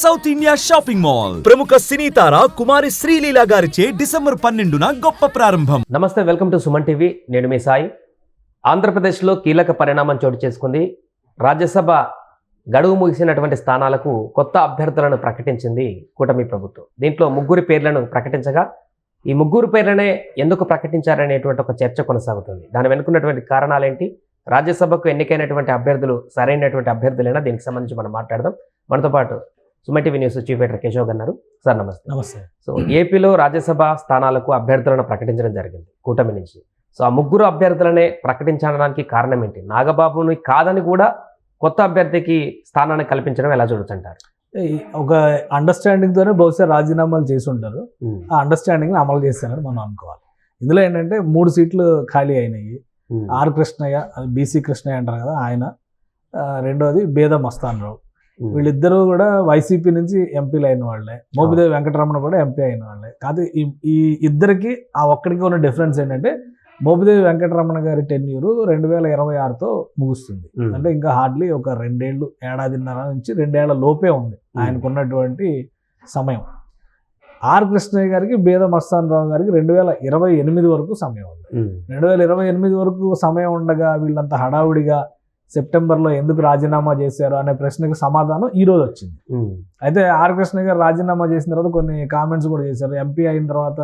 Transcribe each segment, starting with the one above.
South India shopping mall ప్రముఖ సినీ తార కుమారి శ్రీలీల గారిచే December 12న గొప్ప ప్రారంభం. నమస్తే, వెల్కమ్ టు సుమన్ టీవీ. నేను మీ సాయి. ఆంధ్రప్రదేశ్లో కీలక పరిణామం చోటు చేసుకుంది. రాజ్యసభ గడువు ముగిసినటువంటి స్థానాలకు కొత్త అభ్యర్థులను ప్రకటించింది కూటమి ప్రభుత్వం. దీంట్లో ముగ్గురు పేర్లను ప్రకటించగా ఈ ముగ్గురు పేర్లనే ఎందుకు ప్రకటించారనేటువంటి ఒక చర్చ కొనసాగుతుంది. దాని వెనుకున్నటువంటి కారణాలేంటి, రాజ్యసభకు ఎన్నికైనటువంటి అభ్యర్థులు సరైనటువంటి అభ్యర్థులైనా, దీనికి సంబంధించి మనం మాట్లాడదాం. మనతో పాటు Suman TV news chief editor Keshav గారు ఉన్నారు. సార్ నమస్తే. నమస్తే. సో ఏపీలో రాజ్యసభ స్థానాలకు అభ్యర్థులను ప్రకటించడం జరిగింది కూటమి నుంచి. సో ఆ ముగ్గురు అభ్యర్థులనే ప్రకటించడానికి కారణం ఏంటి? నాగబాబుని కాదని కూడా కొత్త అభ్యర్థికి స్థానాన్ని కల్పించడం ఎలా చూడొచ్చంటారు? ఒక అండర్స్టాండింగ్ తోనే బహుశా రాజీనామాలు చేసి ఉంటారు. ఆ అండర్స్టాండింగ్ అమలు చేస్తారని మనం అనుకోవాలి. ఇందులో ఏంటంటే 3 సీట్లు ఖాళీ అయినాయి. ఆర్ కృష్ణయ్య, బీసీ కృష్ణయ్య అంటారు కదా ఆయన, రెండోది బేద మస్తాన్ రావు. వీళ్ళిద్దరూ కూడా వైసీపీ నుంచి ఎంపీలు అయిన వాళ్ళే. మోపిదేవి వెంకటరమణ కూడా ఎంపీ అయిన వాళ్ళే. కాదు ఈ ఇద్దరికి ఆ ఒక్కడికి ఉన్న డిఫరెన్స్ ఏంటంటే మోపిదేవి వెంకటరమణ గారి టెన్యూర్ 2026తో ముగుస్తుంది. అంటే ఇంకా హార్డ్లీ ఒక 2 ఏళ్ళు, ఏడాదిన్నర నుంచి 2 ఏళ్ల లోపే ఉంది ఆయనకున్నటువంటి సమయం. ఆర్ కృష్ణయ్య గారికి, బేద మస్తాన్ రావు గారికి 2028 వరకు సమయం ఉంది. 2028 వరకు సమయం ఉండగా వీళ్ళంతా హడావుడిగా సెప్టెంబర్లో ఎందుకు రాజీనామా చేశారు అనే ప్రశ్నకు సమాధానం ఈ రోజు వచ్చింది. అయితే ఆర్ కృష్ణ గారు రాజీనామా చేసిన తర్వాత కొన్ని కామెంట్స్ కూడా చేశారు. ఎంపీ అయిన తర్వాత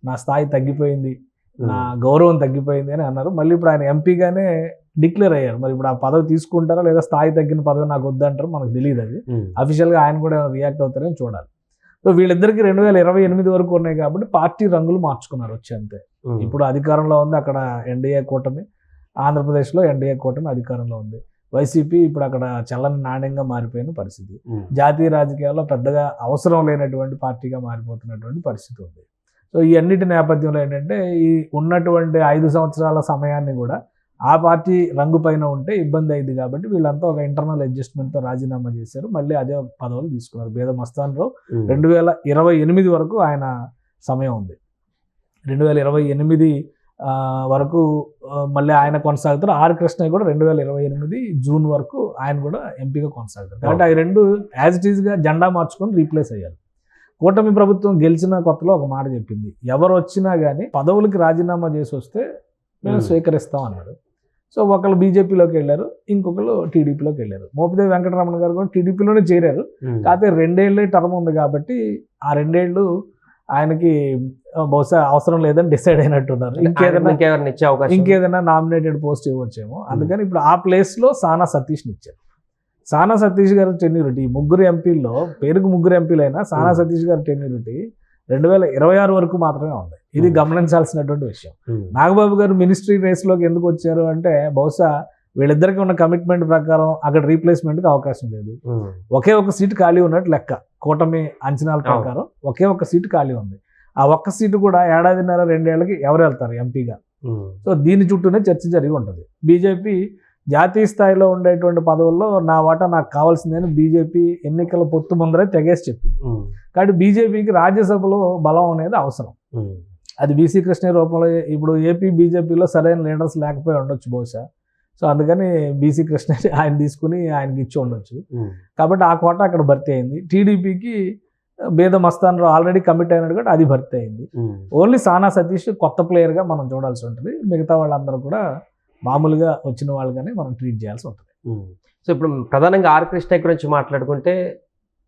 నా స్థాయి తగ్గిపోయింది, నా గౌరవం తగ్గిపోయింది అని అన్నారు. మళ్ళీ ఇప్పుడు ఆయన ఎంపీగానే డిక్లేర్ అయ్యారు. మరి ఇప్పుడు ఆ పదవి తీసుకుంటారా లేదా స్థాయి తగ్గిన పదవి నాకు వద్దంటారు, మనకు తెలియదు. అది అఫీషియల్గా ఆయన కూడా రియాక్ట్ అవుతారని చూడాలి. సో వీళ్ళిద్దరికి 2028 వరకు ఉన్నాయి కాబట్టి పార్టీ రంగులు మార్చుకున్నారు వచ్చి అంతే. ఇప్పుడు అధికారంలో ఉంది అక్కడ ఎన్డీఏ కూటమి, ఆంధ్రప్రదేశ్లో ఎన్డీఏ కూటమి అధికారంలో ఉంది. వైసీపీ ఇప్పుడు అక్కడ చల్లని నాణ్యంగా మారిపోయిన పరిస్థితి. జాతీయ రాజకీయాల్లో పెద్దగా అవసరం లేనటువంటి పార్టీగా మారిపోతున్నటువంటి పరిస్థితి ఉంది. సో ఈ అన్నిటి నేపథ్యంలో ఏంటంటే ఈ ఉన్నటువంటి 5 సంవత్సరాల సమయాన్ని కూడా ఆ పార్టీ రంగు పైన ఉంటే ఇబ్బంది అయింది కాబట్టి వీళ్ళంతా ఒక ఇంటర్నల్ అడ్జస్ట్మెంట్తో రాజీనామా చేశారు. మళ్ళీ అదే పదవులు తీసుకున్నారు. బేద మస్తాన్ రావు 2028 వరకు ఆయన సమయం ఉంది. 2028 వరకు మళ్ళీ ఆయన కొనసాగుతారు. ఆర్ కృష్ణయ్య కూడా 2028 జూన్ వరకు ఆయన కూడా ఎంపీగా కొనసాగుతారు. కాబట్టి అవి రెండు యాజ్ ఇట్ ఈస్గా జెండా మార్చుకొని రీప్లేస్ అయ్యారు. కూటమి ప్రభుత్వం గెలిచిన కొత్తలో ఒక మాట చెప్పింది, ఎవరు వచ్చినా కానీ పదవులకి రాజీనామా చేసి వస్తే మేము స్వీకరిస్తాం అన్నారు. సో ఒకళ్ళు బీజేపీలోకి వెళ్ళారు, ఇంకొకళ్ళు టీడీపీలోకి వెళ్ళారు. మోపిదేవి వెంకటరమణ గారు కూడా టీడీపీలోనే చేరారు. కాకపోతే 2 ఏళ్ళే టర్మ్ ఉంది కాబట్టి ఆ 2 ఏళ్ళు ఆయనకి బహుశా అవసరం లేదని డిసైడ్ అయినట్టున్నారు. ఇంకేదైనా నామినేటెడ్ పోస్ట్ ఇవ్వచ్చేమో. అందుకని ఇప్పుడు ఆ ప్లేస్లో సానా సతీష్ని ఇచ్చారు. సానా సతీష్ గారి టెన్యూరిటీ ముగ్గురు ఎంపీల్లో, పేరుకు ముగ్గురు ఎంపీలైనా సానా సతీష్ గారి టెన్యూరిటీ 2026 వరకు మాత్రమే ఉంది. ఇది గమనించాల్సినటువంటి విషయం. నాగబాబు గారు మినిస్ట్రీ రేస్లోకి ఎందుకు వచ్చారు అంటే బహుశా వీళ్ళిద్దరికి ఉన్న కమిట్మెంట్ ప్రకారం అక్కడ రీప్లేస్మెంట్కి అవకాశం లేదు. ఒకే ఒక సీటు ఖాళీ ఉన్నట్టు లెక్క. కూటమి అంచనాల ప్రకారం ఒకే ఒక సీటు ఖాళీ ఉంది. ఆ ఒక్క సీటు కూడా ఏడాదిన్నర 2 ఏళ్ళకి ఎవరు వెళ్తారు ఎంపీగా? సో దీని చుట్టూనే చర్చ జరిగి ఉంటుంది. బీజేపీ జాతీయ స్థాయిలో ఉండేటువంటి పదవుల్లో నా వాటా నాకు కావాల్సిందని బీజేపీ ఎన్నికల పొత్తు ముందరే తెగేసి చెప్పింది. కాబట్టి బీజేపీకి రాజ్యసభలో బలం అనేది అవసరం. అది బీసీ కృష్ణ రూపంలో ఇప్పుడు ఏపీ బీజేపీలో సరైన లీడర్స్ లేకపోయి ఉండొచ్చు బహుశా. సో అందుకని బీసీ కృష్ణ ఆయన తీసుకుని ఆయనకి ఇచ్చి ఉండొచ్చు. కాబట్టి ఆ కోట అక్కడ భర్తీ అయింది. టీడీపీకి బేద మస్తాన్ రావు ఆల్రెడీ కమిట్ అయినట్టు కూడా అది భర్తీ అయింది. ఓన్లీ సానా సతీష్ కొత్త ప్లేయర్గా మనం చూడాల్సి ఉంటుంది. మిగతా వాళ్ళందరూ కూడా మామూలుగా వచ్చిన వాళ్ళగానే మనం ట్రీట్ చేయాల్సి ఉంటుంది. సో ఇప్పుడు ప్రధానంగా ఆర్ కృష్ణ గురించి మాట్లాడుకుంటే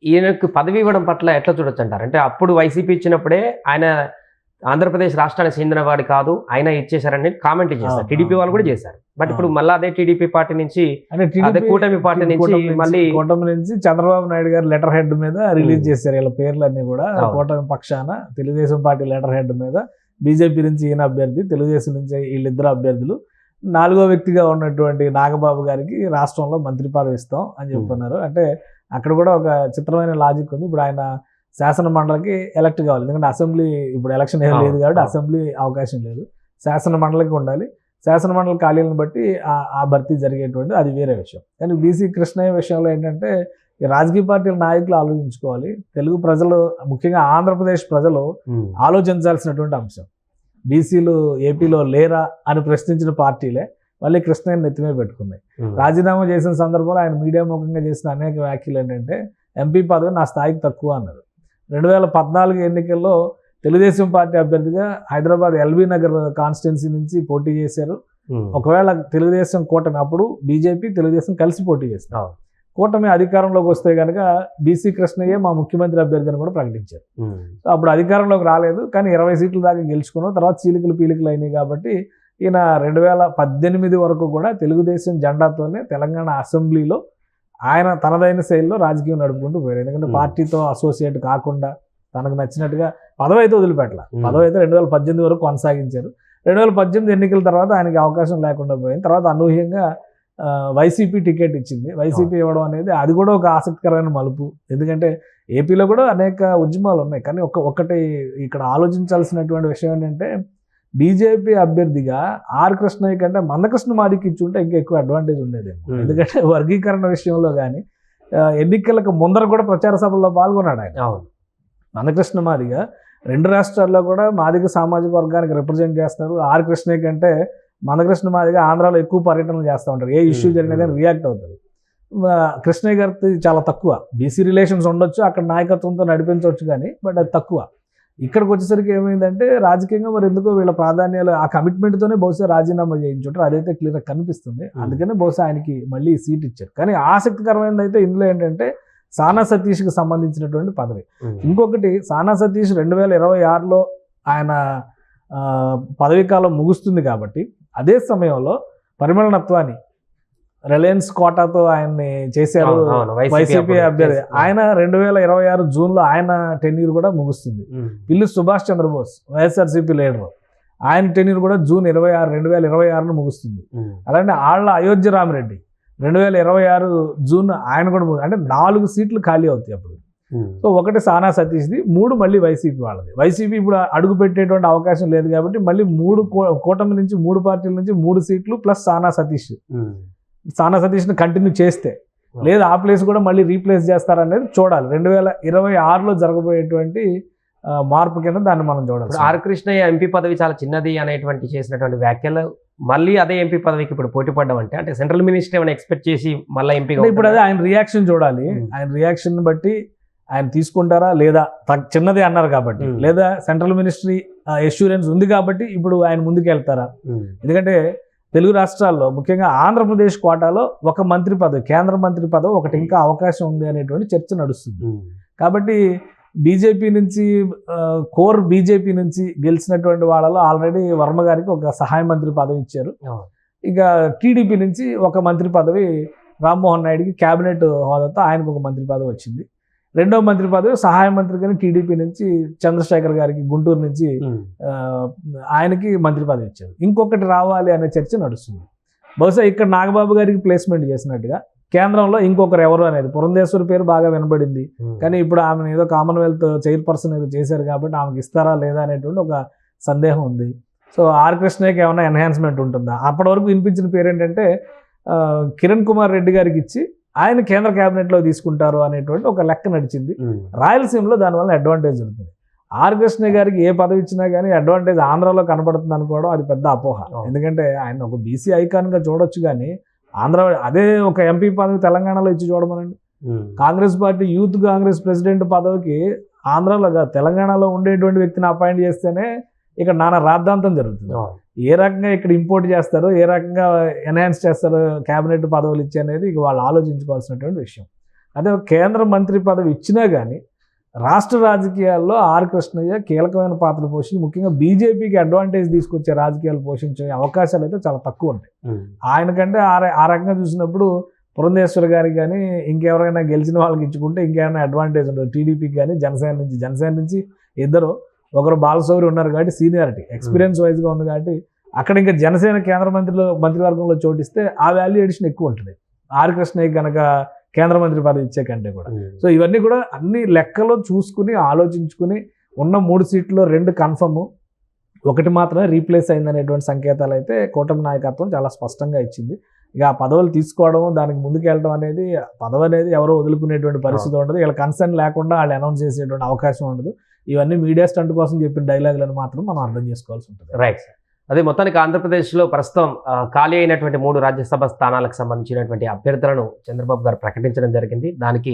ఈయనకు పదవి ఇవ్వడం పట్ల ఎట్లా చూడొచ్చు అంటారు? అంటే అప్పుడు వైసీపీ ఇచ్చినప్పుడే ఆయన ఆంధ్రప్రదేశ్ రాష్ట్రానికి చెందినవాడు కాదు, ఆయన ఇచ్చేశారని కామెంట్ చేశారు. టీడీపీ వాళ్ళు కూడా చేశారు. బట్ ఇప్పుడు మళ్ళీ అదే టీడీపీ పార్టీ నుంచి, అదే కూటమి పార్టీ నుంచి మళ్ళీ కూటమి నుంచి చంద్రబాబు నాయుడు గారు లెటర్ హెడ్ మీద రిలీజ్ చేశారు. వీళ్ళ పేర్లన్నీ కూడా కూటమి పక్షాన తెలుగుదేశం పార్టీ లెటర్ హెడ్ మీద బీజేపీ నుంచి ఈయన అభ్యర్థి, తెలుగుదేశం నుంచి వీళ్ళిద్దరు అభ్యర్థులు, 4వ వ్యక్తిగా ఉన్నటువంటి నాగబాబు గారికి రాష్ట్రంలో మంత్రి పదవి ఇస్తాం అని చెప్తున్నారు. అంటే అక్కడ కూడా ఒక చిత్రమైన లాజిక్ ఉంది. ఇప్పుడు ఆయన శాసన మండలికి ఎలక్ట్ కావాలి, ఎందుకంటే అసెంబ్లీ ఇప్పుడు ఎలక్షన్ ఏం లేదు కాబట్టి అసెంబ్లీ అవకాశం లేదు. శాసన మండలికి ఉండాలి. శాసన మండలి ఖాళీలను బట్టి ఆ భర్తీ జరిగేటువంటి అది వేరే విషయం. కానీ బీసీ కృష్ణయ్య విషయంలో ఏంటంటే ఈ రాజకీయ పార్టీల నాయకులు ఆలోచించుకోవాలి. తెలుగు ప్రజలు, ముఖ్యంగా ఆంధ్రప్రదేశ్ ప్రజలు ఆలోచించాల్సినటువంటి అంశం. బీసీలు ఏపీలో లేరా అని ప్రశ్నించిన పార్టీలే మళ్ళీ కృష్ణయ్యని నెత్తిమే పెట్టుకున్నాయి. రాజీనామా చేసిన సందర్భంలో ఆయన మీడియా ముఖంగా చేసిన అనేక వ్యాఖ్యలు ఏంటంటే ఎంపీ పదవి నా స్థాయికి తక్కువ అన్నారు. 2014 ఎన్నికల్లో తెలుగుదేశం పార్టీ అభ్యర్థిగా హైదరాబాద్ ఎల్బీ నగర్ కాన్స్టిట్యున్సీ నుంచి పోటీ చేశారు. ఒకవేళ తెలుగుదేశం కూటమి, అప్పుడు బీజేపీ తెలుగుదేశం కలిసి పోటీ చేస్తారు, కూటమి అధికారంలోకి వస్తే కనుక బీసీ కృష్ణయ్య మా ముఖ్యమంత్రి అభ్యర్థి అని కూడా ప్రకటించారు. సో అప్పుడు అధికారంలోకి రాలేదు, కానీ 20 సీట్ల దాకా గెలుచుకున్నాం. తర్వాత చీలికలు పీలికలు అయినాయి కాబట్టి ఈయన 2018 వరకు కూడా తెలుగుదేశం జెండాతోనే తెలంగాణ అసెంబ్లీలో ఆయన తనదైన శైలిలో రాజకీయం నడుపుకుంటూ పోయారు. ఎందుకంటే పార్టీతో అసోసియేట్ కాకుండా తనకు నచ్చినట్టుగా పదవి అయితే వదిలిపెట్టాల, పదవి అయితే 2018 వరకు కొనసాగించారు. 2018 ఎన్నికల తర్వాత ఆయనకి అవకాశం లేకుండా పోయింది. తర్వాత అనూహ్యంగా వైసీపీ టికెట్ ఇచ్చింది. వైసీపీ ఇవ్వడం అనేది అది కూడా ఒక ఆసక్తికరమైన మలుపు. ఎందుకంటే ఏపీలో కూడా అనేక ఉద్యమాలు ఉన్నాయి, కానీ ఒకటి ఇక్కడ ఆలోచించాల్సినటువంటి విషయం ఏంటంటే బీజేపీ అభ్యర్థిగా ఆర్ కృష్ణయ్య కంటే మందకృష్ణ మాదికి ఇచ్చుంటే ఇంకా ఎక్కువ అడ్వాంటేజ్ ఉండేదేమో. ఎందుకంటే వర్గీకరణ విషయంలో కానీ ఎన్నికలకు ముందర కూడా ప్రచార సభల్లో పాల్గొన్నాడు ఆయన. మందకృష్ణ మాదిగా 2 రాష్ట్రాల్లో కూడా మాదిగ సామాజిక వర్గానికి రిప్రజెంట్ చేస్తారు. ఆర్ కృష్ణయ్య కంటే మందకృష్ణ మాదిగా ఆంధ్రాలో ఎక్కువ పర్యటనలు చేస్తూ ఉంటారు, ఏ ఇష్యూ జరిగినా కానీ రియాక్ట్ అవుతారు. కృష్ణయ్య గారితో చాలా తక్కువ, బీసీ రిలేషన్స్ ఉండొచ్చు, అక్కడ నాయకత్వంతో నడిపించవచ్చు కానీ బట్ అది తక్కువ. ఇక్కడికి వచ్చేసరికి ఏమైందంటే రాజకీయంగా మరి ఎందుకో వీళ్ళ ప్రాధాన్యాలు ఆ కమిట్మెంట్తోనే బహుశా రాజీనామా చేయించుంటారు, అదైతే క్లియర్గా కనిపిస్తుంది. అందుకనే బహుశా ఆయనకి మళ్ళీ సీట్ ఇచ్చారు. కానీ ఆసక్తికరమైనది అయితే ఇందులో ఏంటంటే సానా సతీష్కి సంబంధించినటువంటి పదవి. ఇంకొకటి, సానా సతీష్ 2026లో ఆయన పదవీ కాలం ముగుస్తుంది కాబట్టి అదే సమయంలో పరిమళ నత్వాని రిలయన్స్ కోటాతో ఆయన్ని చేశారు వైసీపీ అభ్యర్థి. ఆయన 2026 జూన్లో ఆయన టెన్యూర్ కూడా ముగుస్తుంది. పిల్లి సుభాష్ చంద్రబోస్ వైఎస్ఆర్సీపీ లీడర్, ఆయన టెన్యూర్ కూడా జూన్ 2026 ముగుస్తుంది. అలానే ఆళ్ల అయోధ్య రామిరెడ్డి 2026 జూన్ ఆయన కూడా అంటే 4 సీట్లు ఖాళీ అవుతాయి అప్పుడు. సో ఒకటి సానా సతీష్ది, 3 మళ్ళీ వైసీపీ వాళ్ళది. వైసీపీ ఇప్పుడు అడుగు పెట్టేటువంటి అవకాశం లేదు కాబట్టి మళ్ళీ 3 కూటమి నుంచి 3 పార్టీల నుంచి 3 సీట్లు ప్లస్ సానా సతీష్ని కంటిన్యూ చేస్తే, లేదా ఆ ప్లేస్ కూడా మళ్ళీ రీప్లేస్ చేస్తారనేది చూడాలి. 2026లో జరగబోయేటువంటి మార్పు కింద దాన్ని మనం చూడాలి. ఆర్ కృష్ణయ్య ఎంపీ పదవి చాలా చిన్నది అనేటువంటి చేసినటువంటి వ్యాఖ్యలు మళ్ళీ అదే ఎంపీ పదవికి ఇప్పుడు పోటీ పడ్డామంటే అంటే సెంట్రల్ మినిస్టర్ ఏమైనా ఎక్స్పెక్ట్ చేసి మళ్ళీ ఎంపీ ఇప్పుడు అదే ఆయన రియాక్షన్ చూడాలి. ఆయన రియాక్షన్ బట్టి ఆయన తీసుకుంటారా లేదా, చిన్నదే అన్నారు కాబట్టి, లేదా సెంట్రల్ మినిస్ట్రీ ఎష్యూరెన్స్ ఉంది కాబట్టి ఇప్పుడు ఆయన ముందుకు వెళ్తారా. ఎందుకంటే తెలుగు రాష్ట్రాల్లో ముఖ్యంగా ఆంధ్రప్రదేశ్ కోటాలో ఒక మంత్రి పదవి, కేంద్ర మంత్రి పదవి ఒకటి ఇంకా అవకాశం ఉంది అనేటువంటి చర్చ నడుస్తుంది. కాబట్టి బీజేపీ నుంచి కోర్ బీజేపీ నుంచి గెలిచినటువంటి వాళ్ళలో ఆల్రెడీ వర్మ గారికి ఒక సహాయ మంత్రి పదవి ఇచ్చారు. ఇక టీడీపీ నుంచి ఒక మంత్రి పదవి రామ్మోహన్ నాయుడుకి క్యాబినెట్ హోదాతో ఆయనకు ఒక మంత్రి పదవి వచ్చింది. 2వ మంత్రి పదవి సహాయ మంత్రి గాని టీడీపీ నుంచి చంద్రశేఖర్ గారికి గుంటూరు నుంచి ఆయనకి మంత్రి పదవి ఇచ్చారు. ఇంకొకటి రావాలి అనే చర్చ నడుస్తుంది. బహుశా ఇక్కడ నాగబాబు గారికి ప్లేస్మెంట్ చేసినట్టుగా కేంద్రంలో ఇంకొకరు ఎవరు అనేది, పురంధేశ్వరి పేరు బాగా వినబడింది, కానీ ఇప్పుడు ఆమెను ఏదో కామన్వెల్త్ చైర్పర్సన్ ఏదో చేశారు కాబట్టి ఆమెకి ఇస్తారా లేదా అనేటువంటి ఒక సందేహం ఉంది. సో ఆర్ కృష్ణయ్యకి ఏమైనా ఎన్హాన్స్మెంట్ ఉంటుందా? అప్పటి వరకు వినిపించిన పేరు ఏంటంటే కిరణ్ కుమార్ రెడ్డి గారికి ఇచ్చి ఆయన కేంద్ర క్యాబినెట్లో తీసుకుంటారు అనేటువంటి ఒక లెక్క నడిచింది. రాయలసీమలో దానివల్ల అడ్వాంటేజ్ ఉంటుంది. ఆర్ కృష్ణయ్య గారికి ఏ పదవి ఇచ్చినా కానీ అడ్వాంటేజ్ ఆంధ్రాలో కనపడుతుంది అనుకోవడం అది పెద్ద అపోహ. ఎందుకంటే ఆయన ఒక బీసీ ఐకాన్గా చూడొచ్చు, కానీ ఆంధ్ర అదే ఒక ఎంపీ పదవి తెలంగాణలో ఇచ్చి చూడమనండి. Congress party youth Congress president పదవికి ఆంధ్రాలో తెలంగాణలో ఉండేటువంటి వ్యక్తిని అపాయింట్ చేస్తేనే ఇక్కడ నానా రాద్ధాంతం జరుగుతుంది. ఏ రకంగా ఇక్కడ ఇంపోర్ట్ చేస్తారో, ఏ రకంగా ఎన్హాన్స్ చేస్తారో క్యాబినెట్ పదవులు ఇచ్చి అనేది ఇక వాళ్ళు ఆలోచించుకోవాల్సినటువంటి విషయం. అదే కేంద్ర మంత్రి పదవి ఇచ్చినా కానీ రాష్ట్ర రాజకీయాల్లో ఆర్ కృష్ణయ్య కీలకమైన పాత్ర పోషించి ముఖ్యంగా బీజేపీకి అడ్వాంటేజ్ తీసుకొచ్చే రాజకీయాలు పోషించే అవకాశాలు అయితే చాలా తక్కువ ఉంటాయి. ఆయనకంటే ఆ రకంగా చూసినప్పుడు పురంధేశ్వర్ గారికి కానీ ఇంకెవరైనా గెలిచిన వాళ్ళకి ఇచ్చుకుంటే ఇంకేమైనా అడ్వాంటేజ్ ఉండదు. టీడీపీకి కానీ జనసేన నుంచి ఇద్దరు, ఒకరు బాలశౌరి ఉన్నారు కాబట్టి సీనియారిటీ ఎక్స్పీరియన్స్ వైజ్గా ఉంది కాబట్టి అక్కడ ఇంకా జనసేన కేంద్ర మంత్రివర్గంలో చోటిస్తే ఆ వాల్యూ ఎడిషన్ ఎక్కువ ఉంటుంది ఆర్ కృష్ణయ్య కనుక కేంద్ర మంత్రి పదవి ఇచ్చే కంటే కూడా. సో ఇవన్నీ కూడా అన్ని లెక్కలో చూసుకుని ఆలోచించుకుని ఉన్న 3 సీట్లో 2 కన్ఫర్మ్, ఒకటి మాత్రమే రీప్లేస్ అయిందనేటువంటి సంకేతాలు అయితే కూటమి నాయకత్వం చాలా స్పష్టంగా ఇచ్చింది. ఇక ఆ పదవులు తీసుకోవడం, దానికి ముందుకెళ్ళడం అనేది, పదవి అనేది ఎవరో వదులుకునేటువంటి పరిస్థితి ఉండదు. వీళ్ళ కన్సర్న్ లేకుండా వాళ్ళు అనౌన్స్ చేసేటువంటి అవకాశం ఉండదు. ఇవన్నీ మీడియా స్టంట్ కోసం చెప్పిన డైలాగులను మాత్రం మనం అర్థం చేసుకోవాల్సి ఉంటుంది. Right sir. అదే మొత్తానికి ఆంధ్రప్రదేశ్లో ప్రస్తుతం ఖాళీ అయినటువంటి 3 రాజ్యసభ స్థానాలకు సంబంధించినటువంటి అభ్యర్థులను చంద్రబాబు గారు ప్రకటించడం జరిగింది. దానికి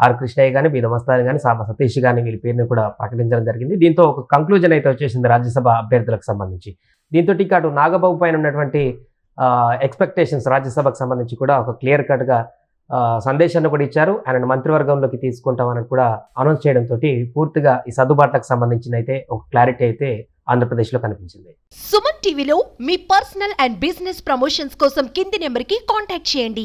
ఆర్ కృష్ణయ్య కానీ బీద మస్తాన్ కానీ సామ సతీష్ కానీ వీళ్ళ పేరుని కూడా ప్రకటించడం జరిగింది. దీంతో ఒక కంక్లూజన్ అయితే వచ్చేసింది రాజ్యసభ అభ్యర్థులకు సంబంధించి. దీంతో అటు నాగబాబు పైన ఉన్నటువంటి ఎక్స్పెక్టేషన్స్ రాజ్యసభకు సంబంధించి కూడా ఒక క్లియర్ కట్గా సందేశాన్ని కూడా ఇచ్చారు. ఆయన మంత్రివర్గంలోకి తీసుకుంటామని కూడా అనౌన్స్ చేయడంతో పూర్తిగా ఈ సర్దుబాట్లకు సంబంధించిన అయితే ఒక క్లారిటీ అయితే ఆంధ్రప్రదేశ్లో కనిపించింది. సుమన్ టీవీలో మీ పర్సనల్ అండ్ బిజినెస్ ప్రమోషన్స్ కోసం కింది నెంబర్కి కాంటాక్ట్ చేయండి.